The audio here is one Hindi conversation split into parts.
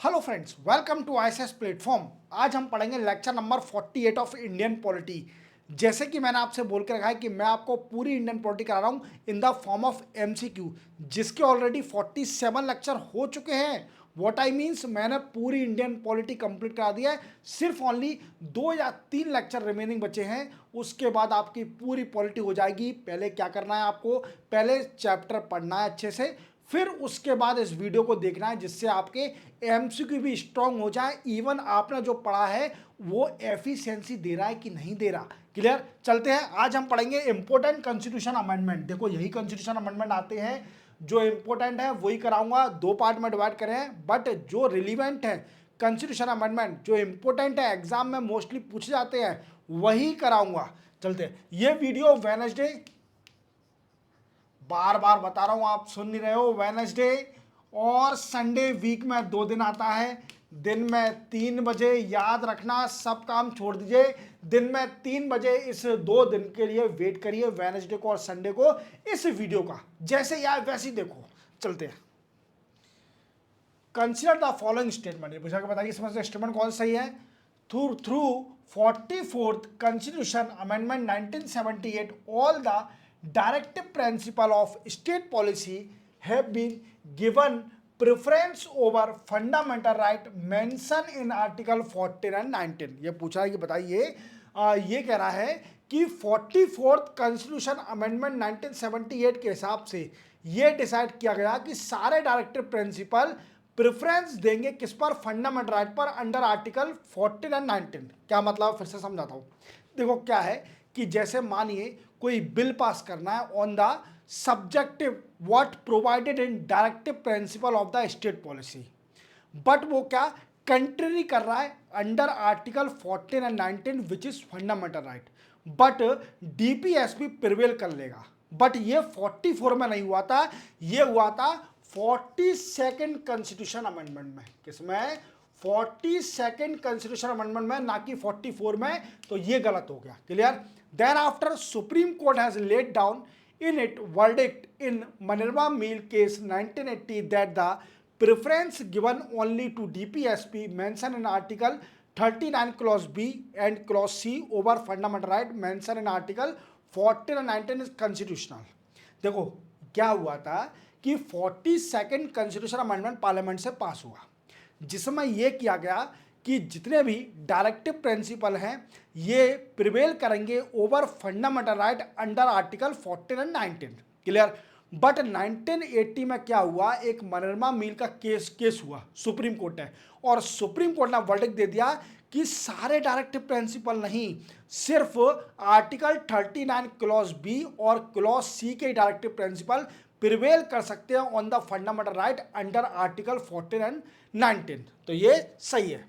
Hello friends, welcome to ISS platform. आज हम पढ़ेंगे lecture number 48 of Indian polity. जैसे कि मैंने आपसे बोल के रखा है कि मैं आपको पूरी इंडियन पॉलिटी करा रहा हूँ in the form of MCQ, जिसके ऑलरेडी 47 लेक्चर हो चुके हैं। व्हाट आई मीन्स, मैंने पूरी इंडियन पॉलिटी कंप्लीट करा दिया है। सिर्फ ओनली 2 या 3 लेक्चर रिमेनिंग बचे हैं, उसके बाद आपकी पूरी पॉलिटी हो जाएगी। पहले क्या करना है आपको, पहले चैप्टर पढ़ना है अच्छे से, फिर उसके बाद इस वीडियो को देखना है जिससे आपके एमसीक्यू भी स्ट्रांग हो जाए। इवन आपने जो पढ़ा है वो एफिशिएंसी दे रहा है कि नहीं दे रहा। क्लियर, चलते हैं। आज हम पढ़ेंगे इंपॉर्टेंट कॉन्स्टिट्यूशन अमेंडमेंट। देखो, यही कॉन्स्टिट्यूशन अमेंडमेंट आते हैं जो इंपॉर्टेंट है, वही कराऊंगा। 2 पार्ट में डिवाइड करें, बट जो रिलीवेंट है कॉन्स्टिट्यूशन अमेंडमेंट, जो इंपॉर्टेंट है, एग्जाम में मोस्टली पूछे जाते हैं, वही कराऊंगा। चलते हैं। ये वीडियो वेडनेसडे, बार बार बता रहा हूं, आप सुन नहीं रहे हो, वेडनेसडे और संडे वीक में 2 दिन आता है। दिन में 3 बजे, याद रखना, सब काम छोड़ दीजिए। दिन में 3 बजे इस 2 दिन के लिए वेट करिए, वेडनेसडे को और संडे को। इस वीडियो का जैसे यार वैसे ही देखो। चलते हैं। Consider the following statement. ये पूछा कि बताइए इसमें से स्टेटमेंट कौन सही है। Through 44th Constitution Amendment 1978, all the directive principle of state policy have been given preference over fundamental right mentioned in Article 14 and 19। ये पूछा है कि बताइए, ये कह रहा है कि 44th Constitution Amendment 1978 के हिसाब से ये डिसाइड किया गया कि सारे डायरेक्टिव प्रिंसिपल प्रेफरेंस देंगे किस पर, फंडामेंटल राइट पर, अंडर आर्टिकल 14 एंड 19। क्या मतलब, फिर से समझाता हूं। देखो क्या है कि जैसे मानिए कोई बिल पास करना है on the subjective what provided in directive principle of the state policy, but वो क्या कंट्री कर रहा है under article 14 and 19 which is fundamental right, but DPSP prevail कर लेगा। बट ये 44 में नहीं हुआ था, ये हुआ था 42nd कॉन्स्टिट्यूशन अमेंडमेंट में। किसमें? 42nd कॉन्स्टिट्यूशन अमेंडमेंट में, ना कि 44 में। तो ये गलत हो गया। Clear. Then after Supreme Court has laid down in it verdict in Minerva Mill case 1980 that the preference given only to DPSP mentioned in Article 39 Clause B and Clause C over fundamental right mentioned in Article 14 and 19 is constitutional। देखो क्या हुआ था कि 42nd कॉन्स्टिट्यूशन अमेंडमेंट पार्लियामेंट से पास हुआ, जिसमें यह किया गया कि जितने भी डायरेक्टिव प्रिंसिपल हैं ये प्रिवेल करेंगे over fundamental right under article 14 and 19। Clear. But 1980 में क्या हुआ, एक मनरमा मिल का केस हुआ, सुप्रीम कोर्ट है, और सुप्रीम कोर्ट ने वर्डिक्ट दे दिया कि सारे डायरेक्टिव प्रिंसिपल नहीं, सिर्फ आर्टिकल 39 क्लॉज बी और क्लॉज सी के डायरेक्टिव प्रिंसिपल प्रिवेल कर सकते हैं on the fundamental right under article 14 and 19। तो ये सही है,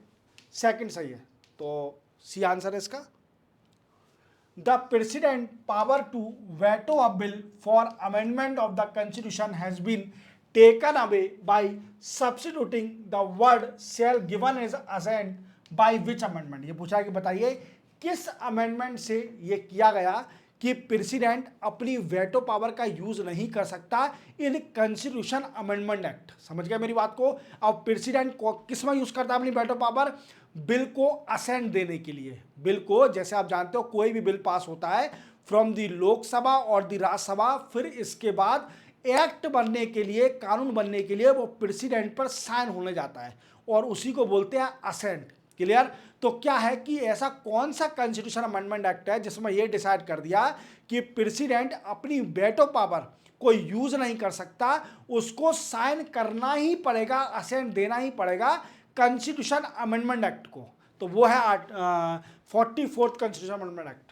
सेकंड सही है। तो सी आंसर है इसका। The president power to veto a bill for amendment of the constitution has been taken away by substituting the word shall given as assent by which amendment. ये पूछा कि बताइए किस अमेंडमेंट से ये किया गया कि प्रेसिडेंट अपनी वेटो पावर का यूज नहीं कर सकता इन कॉन्स्टिट्यूशन अमेंडमेंट एक्ट। समझ गया मेरी बात को। अब प्रेसिडेंट को किस में यूज करता है अपनी वेटो पावर? बिल को असेंट देने के लिए। बिल को, जैसे आप जानते हो, कोई भी बिल पास होता है फ्रॉम द लोकसभा और द राज्यसभा, फिर इसके बाद एक्ट बनने के लिए, कानून बनने के लिए वो प्रेसिडेंट पर साइन होने जाता है और उसी को बोलते हैं असेंट। क्लियर। तो क्या है कि ऐसा कौन सा कॉन्स्टिट्यूशन अमेंडमेंट एक्ट है जिसमें यह डिसाइड कर दिया कि प्रेसिडेंट अपनी वेटो पावर को यूज नहीं कर सकता, उसको साइन करना ही पड़ेगा, असेंट देना ही पड़ेगा कॉन्स्टिट्यूशन अमेंडमेंट एक्ट को। तो वो है 44th constitution amendment act.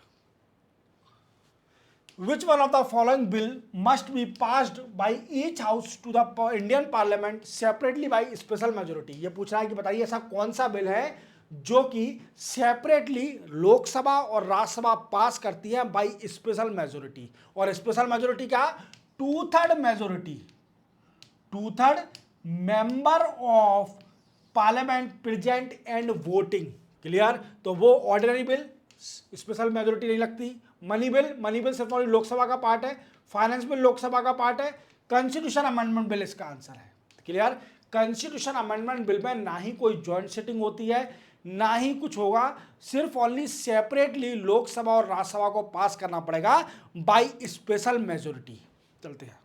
Which one of the following bill must be passed by each house to the Indian Parliament separately by special majority? ये पूछ रहा है कि बताइए ऐसा कौन सा बिल है जो कि सेपरेटली लोकसभा और राज्यसभा पास करती है बाय स्पेशल मेजोरिटी। और स्पेशल मेजोरिटी क्या? 2/3 majority, 2/3 member of parliament present and voting. Clear. तो वो ऑर्डिनरी बिल, स्पेशल मेजोरिटी नहीं लगती। मनी बिल सिर्फ लोकसभा का पार्ट है। फाइनेंस बिल लोकसभा का पार्ट है। कॉन्स्टिट्यूशन अमेंडमेंट बिल इसका आंसर है। क्लियर। कॉन्स्टिट्यूशन अमेंडमेंट बिल में ना ही कोई जॉइंट सिटिंग होती है, ना ही कुछ होगा, सिर्फ ओनली सेपरेटली लोकसभा और राज्यसभा को पास करना पड़ेगा बाय स्पेशल मेजोरिटी। चलते हैं,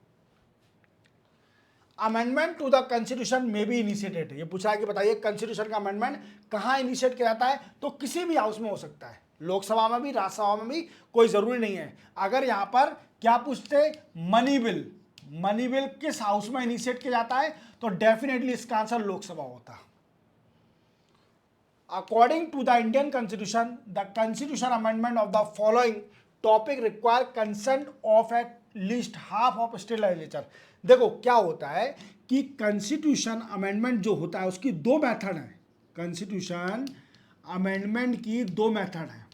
अमेंडमेंट टू द कॉन्स्टिट्यूशन में भी इनिशिएटेड, ये पूछा है कि बताइए कॉन्स्टिट्यूशन का अमेंडमेंट कहाँ इनिशिएट किया जाता है, तो किसी भी हाउस में हो सकता है, लोकसभा में भी राज्यसभा में भी, कोई जरूरी नहीं है। अगर यहां पर क्या पूछते, मनी बिल, मनी बिल किस हाउस में इनिशिएट किया जाता है, तो डेफिनेटली इसका आंसर लोकसभा होता। According to the Indian constitution the constitution amendment of the following topic require consent of at least half of state legislature. देखो क्या होता है कि कॉन्स्टिट्यूशन अमेंडमेंट जो होता है उसकी दो मेथड है, कॉन्स्टिट्यूशन अमेंडमेंट की दो मेथड है।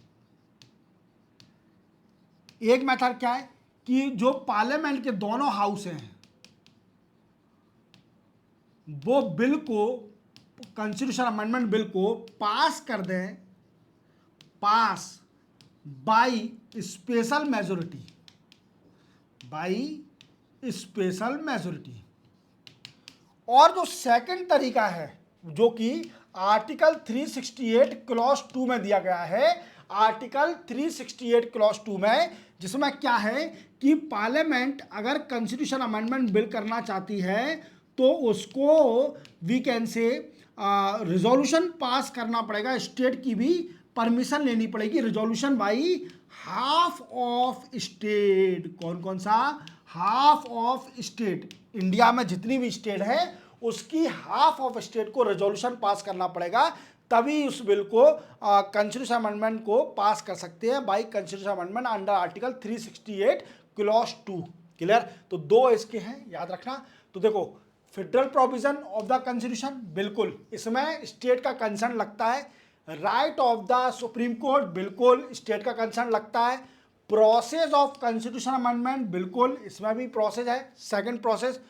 एक मेथड क्या है कि जो पार्लियामेंट के दोनों हाउस हैं वो बिल को, कॉन्स्टिट्यूशन अमेंडमेंट बिल को पास कर दें, pass by special majority, by special majority. और जो सेकंड तरीका है जो कि आर्टिकल 368 क्लॉज 2 में दिया गया है, आर्टिकल 368 क्लॉज 2 में, जिसमें क्या है कि पार्लियामेंट अगर कॉन्स्टिट्यूशन अमेंडमेंट बिल करना चाहती है तो उसको we can say resolution pass करना पड़ेगा, स्टेट की भी परमिशन लेनी पड़ेगी, resolution by half of state. कौन कौन सा, हाफ ऑफ स्टेट, इंडिया में जितनी भी स्टेट है उसकी हाफ ऑफ स्टेट को रेजोल्यूशन पास करना पड़ेगा, तभी उस बिल को कॉन्स्टिट्यूशन अमेंडमेंट को पास कर सकते हैं bye constitution amendment under article 368 clause 2। Clear, तो दो इसके हैं, याद रखना। तो देखो federal provision of the constitution, बिल्कुल इसमें स्टेट का कंसर्न लगता है। Right of the supreme court, बिल्कुल स्टेट का कंसर्न लगता है। प्रोसेस ऑफ कॉन्स्टिट्यूशन अमेंडमेंट, बिल्कुल इसमें भी प्रोसेस है। Second process,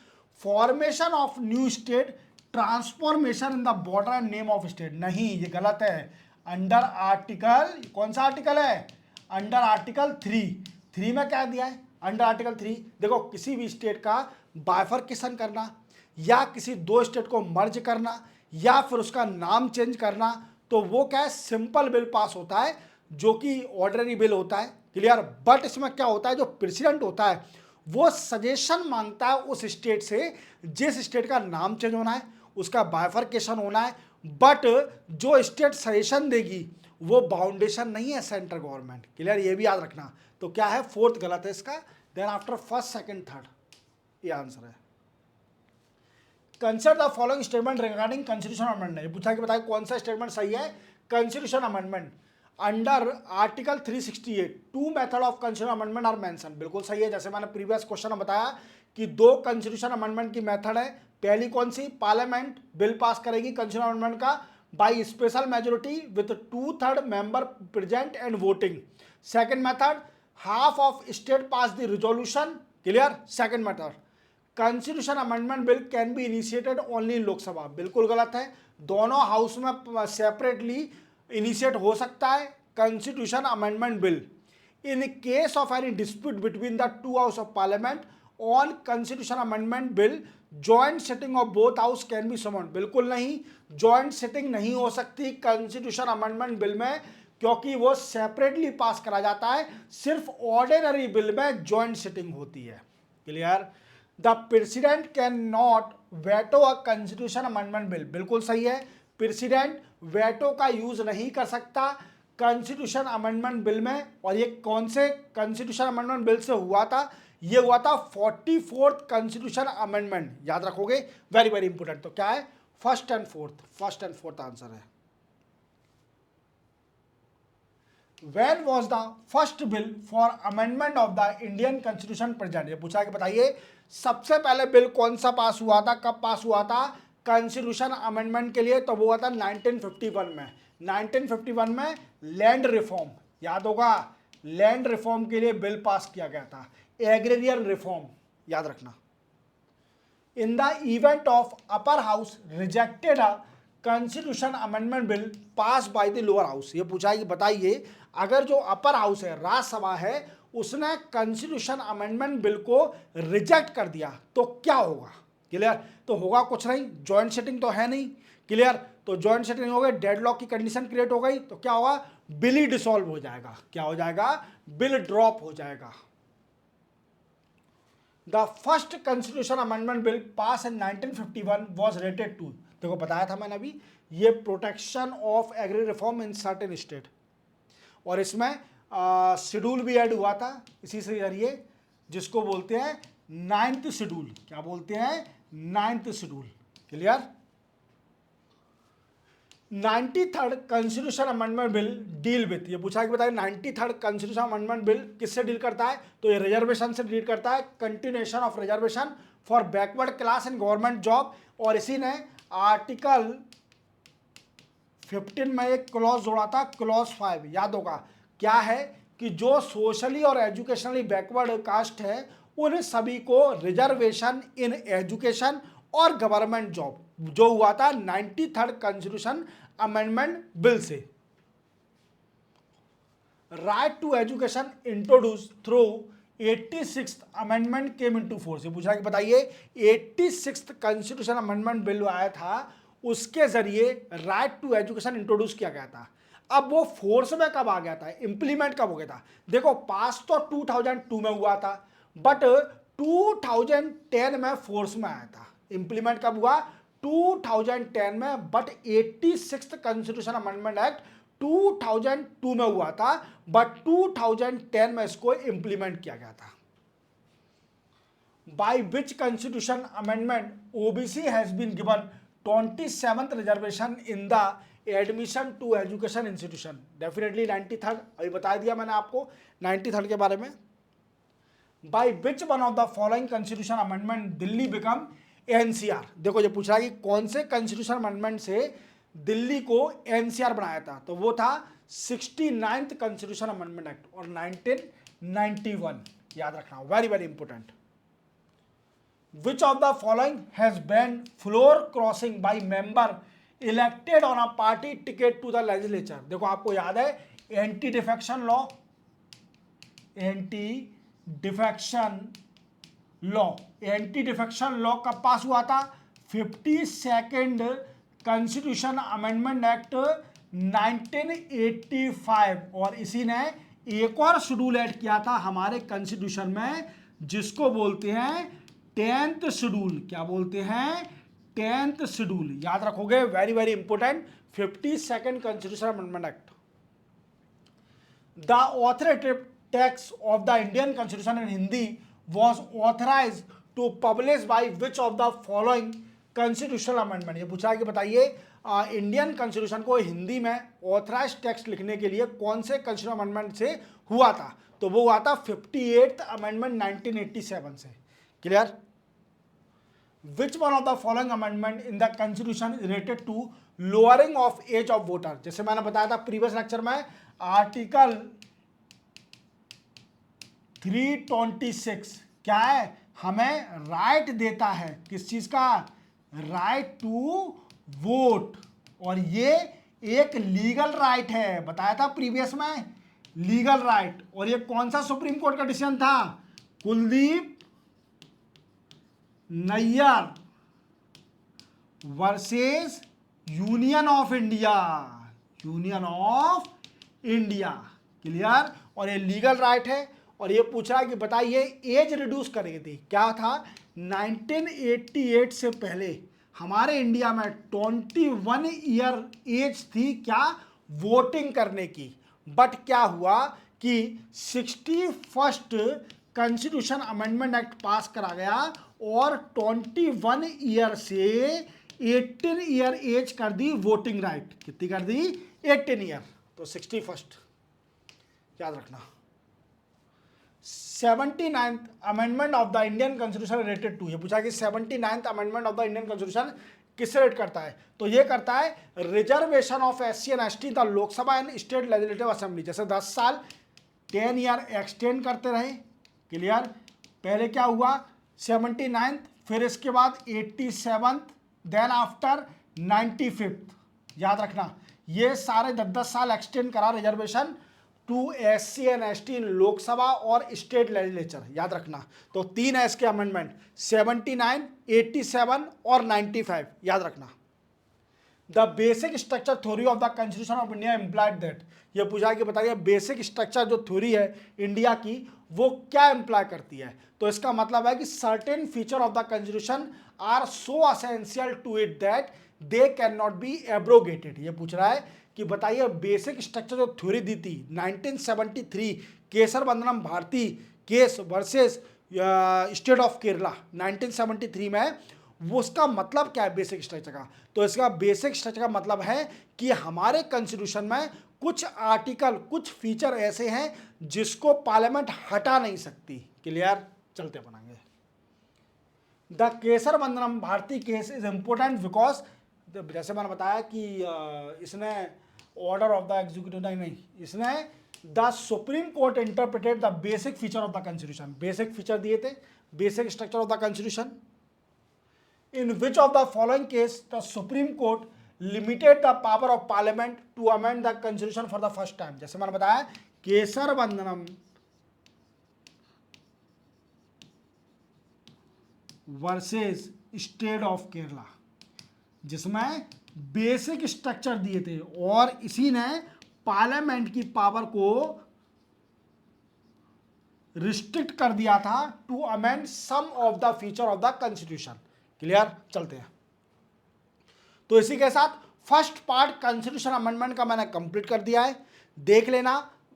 formation of new state, transformation in the border and name of state, नहीं ये गलत है। अंडर आर्टिकल, कौन सा आर्टिकल है, अंडर आर्टिकल 3 में क्या दिया है, अंडर आर्टिकल 3, देखो किसी भी स्टेट का बाइफर्केशन करना या किसी दो स्टेट को मर्ज करना या फिर उसका नाम चेंज करना, तो वो क्या है, सिंपल बिल पास होता है जो कि ऑर्डिनरी बिल होता है। क्लियर, बट इसमें क्या होता है, जो प्रेसिडेंट होता है वो सजेशन मांगता है उस स्टेट से जिस स्टेट का नाम चेंज होना है, उसका बाइफर्केशन होना है, बट जो स्टेट सजेशन देगी वो बाउंडेशन नहीं है सेंट्रल गवर्नमेंट। क्लियर, ये भी याद रखना। तो क्या है, फोर्थ गलत है इसका, then after first second third ये आंसर है। Consider the following statement regarding constitution amendment, ये पूछा कि बताए कौन सा स्टेटमेंट सही है, constitution amendment under article 368 two method of constitution amendment are mention, बिल्कुल सही है। जैसे मैंने प्रीवियस क्वेश्चन में बताया कि दो कॉन्स्टिट्यूशन अमेंडमेंट की मेथड है, पहली कौन सी, पार्लियामेंट बिल पास करेगी कॉन्स्टिट्यूशन अमेंडमेंट का bye special majority with 2/3 member present and voting. Second method, half of state pass the resolution. Clear, second method, constitution amendment bill can be initiated only in Lok Sabha, बिल्कुल गलत है, दोनों हाउस में सेपरेटली इनिशिएट हो सकता है constitution amendment bill. In case of any dispute between the two house of parliament on constitution amendment bill, joint sitting of both house can be summoned, बिल्कुल नहीं, जॉइंट सिटिंग नहीं हो सकती कॉन्स्टिट्यूशन अमेंडमेंट बिल में, क्योंकि वो सेपरेटली पास करा जाता है, सिर्फ ऑर्डिनरी बिल में जॉइंट सिटिंग होती है। Clear, the president can not veto a constitution amendment bill, बिल्कुल सही है, प्रेसिडेंट वेटो का यूज नहीं कर सकता कॉन्स्टिट्यूशन अमेंडमेंट बिल में। और ये कौन से कॉन्स्टिट्यूशन अमेंडमेंट बिल से हुआ था, ये हुआ था 44th कॉन्स्टिट्यूशन अमेंडमेंट, याद रखोगे, वेरी वेरी इंपॉर्टेंट। तो क्या है, फर्स्ट एंड फोर्थ आंसर है। When was the first bill for amendment of the Indian Constitution present, ये पूछा कि बताइए सबसे पहले बिल कौन सा पास हुआ था, कब पास हुआ था कॉन्स्टिट्यूशन अमेंडमेंट के लिए, तो वो हुआ था 1951 में। 1951 में लैंड रिफॉर्म, याद होगा, लैंड रिफॉर्म के लिए बिल पास किया गया था, एग्रेरियन रिफॉर्म, याद रखना। In the event of upper house rejected a constitution amendment bill pass by the lower house, ये पूछा है कि बताइए अगर जो अपर हाउस है, राज्यसभा है, उसने कॉन्स्टिट्यूशन अमेंडमेंट बिल को रिजेक्ट कर दिया तो क्या होगा। क्लियर। तो होगा कुछ नहीं, जॉइंट सेटिंग तो है नहीं, क्लियर। तो जॉइंट सेटिंग हो गई, डेडलॉक की कंडीशन क्रिएट हो गई, तो क्या होगा, बिल ही डिसॉल्व हो जाएगा। क्या हो जाएगा, बिल ड्रॉप हो जाएगा। The first constitution amendment bill pass in 1951 was related to, देखो बताया था मैंने अभी, ये protection of agri reform in certain state, और इसमें शेड्यूल भी ऐड हुआ था इसी से जरिए, जिसको बोलते हैं 9th शेड्यूल। क्या बोलते हैं, 9th schedule, clear. 93rd constitution amendment bill deal with, ये पूछा कि बताइए 93rd कॉन्स्टिट्यूशन अमेंडमेंट बिल किससे डील करता है, तो ये रिजर्वेशन से डील करता है, continuation of reservation for backward class in government job. और इसी ने आर्टिकल 15 में एक क्लॉज जोड़ा था, क्लॉज 5, याद होगा, क्या है कि जो सोशली और एजुकेशनली बैकवर्ड कास्ट है उन सभी को रिजर्वेशन इन एजुकेशन और गवर्नमेंट जॉब, जो हुआ था 93rd कॉन्स्टिट्यूशन अमेंडमेंट बिल से। Right to education introduce through 86th amendment came into force, पूछा कि बताइए 86th कॉन्स्टिट्यूशन अमेंडमेंट बिल आया था, उसके जरिए राइट टू एजुकेशन इंट्रोड्यूस किया गया था। अब वो फोर्स में कब आ गया था, इंप्लीमेंट कब हो गया था, देखो पास तो 2002 में हुआ था, बट 2010 में फोर्स में आया था। इंप्लीमेंट कब हुआ, 2010 में, but 86th constitution amendment act 2002 में हुआ था, बट 2010 में इसको इंप्लीमेंट किया गया था। By which constitution amendment OBC has been given 27th reservation in the admission to education institution, definitely 93rd, अभी बता दिया मैंने आपको 93rd के बारे में। By which one of the following constitution amendment Delhi become NCR, देखो ये पूछ रहा है कि कौन से कॉन्स्टिट्यूशन अमेंडमेंट से दिल्ली को एनसीआर बनाया था, तो वो था 69th कॉन्स्टिट्यूशन अमेंडमेंट एक्ट और 1991, याद रखना, very very important. Which of the following has banned floor crossing by member elected on a party ticket to the legislature, देखो आपको याद है anti defection law, anti defection law, anti defection law कब पास हुआ था, 52nd कॉन्स्टिट्यूशन अमेंडमेंट एक्ट 1985, और इसी ने एक और शेड्यूल ऐड किया था हमारे कॉन्स्टिट्यूशन में, जिसको बोलते हैं 10th शेड्यूल। क्या बोलते हैं, 10th शेड्यूल, याद रखोगे, very very important, 52nd constitution amendment act. The authoritative text of the Indian constitution in Hindi was authorized to publish by which of the following constitutional amendment, ये पूछा है कि बताइए इंडियन कॉन्स्टिट्यूशन को हिंदी में ऑथराइज टेक्स्ट लिखने के लिए कौन से कॉन्स्टिट्यूशन अमेंडमेंट से हुआ था, तो वो हुआ था 58th अमेंडमेंट 1987 से, clear. Which one of the following amendment in the constitution related to lowering of age of voter, जैसे मैंने बताया था प्रीवियस लेक्चर में, आर्टिकल 326 क्या है, हमें राइट देता है, किस चीज का, राइट टू वोट, और ये एक लीगल राइट है, बताया था प्रीवियस में, लीगल राइट। और ये कौन सा सुप्रीम कोर्ट का डिसीजन था, Kuldip Nayar versus Union of India, Union of India, clear. और ये लीगल राइट है, और ये पूछा कि बताइए एज रिड्यूस करेगी थी, क्या था 1988 से पहले हमारे इंडिया में 21 ईयर एज थी क्या, वोटिंग करने की, बट क्या हुआ कि 61st कॉन्स्टिट्यूशन अमेंडमेंट एक्ट पास करा गया और 21 ईयर से 18 ईयर एज कर दी वोटिंग राइट, कितनी कर दी, 18 ईयर, तो 61st, याद रखना। 79th amendment of the Indian constitution related to, ये पूछा कि 79th amendment of the Indian constitution किससे रिलेट करता है, तो ये करता है reservation of SC and ST the Lok Sabha and state legislative assembly, जैसे 10 साल 10 ईयर एक्सटेंड करते रहे, क्लियर। पहले क्या हुआ 79th, फिर इसके बाद 87th, देन आफ्टर 95th, याद रखना, ये सारे 10-10 साल एक्सटेंड करा reservation, to SC and ST in Lok Sabha और स्टेट लेजिस्लेचर, याद रखना। तो 3 है इसके अमेंडमेंट, 79, 87 और 95, याद रखना। The basic structure theory of the constitution of India implied that, ये पूछा कि बताइए बेसिक स्ट्रक्चर जो थ्योरी है इंडिया की वो क्या इम्प्लाई करती है। तो इसका मतलब है कि certain feature of the constitution are so essential to it that they can not be abrogated. ये पूछ रहा है कि बताइए बेसिक स्ट्रक्चर जो थ्योरी दी थी 1973 Kesavananda Bharati case versus state of Kerala 1973 में, वो उसका मतलब क्या है बेसिक स्ट्रक्चर का। तो इसका बेसिक स्ट्रक्चर का मतलब है कि हमारे कॉन्स्टिट्यूशन में कुछ आर्टिकल, कुछ फीचर ऐसे हैं जिसको पार्लियामेंट हटा नहीं सकती। क्लियर, चलते बनाएंगे। The Kesavananda Bharati case is important because, जैसे मैंने बताया कि इसने ऑर्डर ऑफ द एग्जीक्यूटिव नहीं, इसने the supreme court interpreted the basic feature of the constitution, basic feature दिए थे, basic structure of the constitution. In which of the following case the Supreme Court limited the power of Parliament to amend the Constitution for the first time? जैसे मैंने बताया केसर बंदनम वर्सेस स्टेट ऑफ केरला, जिसमें बेसिक स्ट्रक्चर दिए थे और इसी ने पार्लियामेंट की पावर को रिस्ट्रिक्ट कर दिया था to amend some of the feature of the constitution. Clear, चलते हैं। तो इसी के साथ फर्स्ट पार्ट कॉन्स्टिट्यूशन अमेंडमेंट का मैंने कंप्लीट कर दिया है, देख लेना।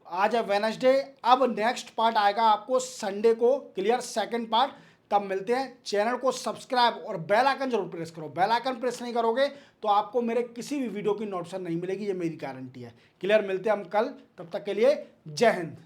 आज है वेडनेसडे, अब नेक्स्ट पार्ट आएगा आपको संडे को। क्लियर, सेकंड पार्ट, तब मिलते हैं। चैनल को सब्सक्राइब और बेल आइकन जरूर प्रेस करो, बेल आइकन प्रेस नहीं करोगे तो आपको मेरे किसी भी वीडियो की नोटिफिकेशन नहीं मिलेगी, ये मेरी गारंटी है। क्लियर, मिलते हैं हम कल, तब तक के लिए जय हिंद।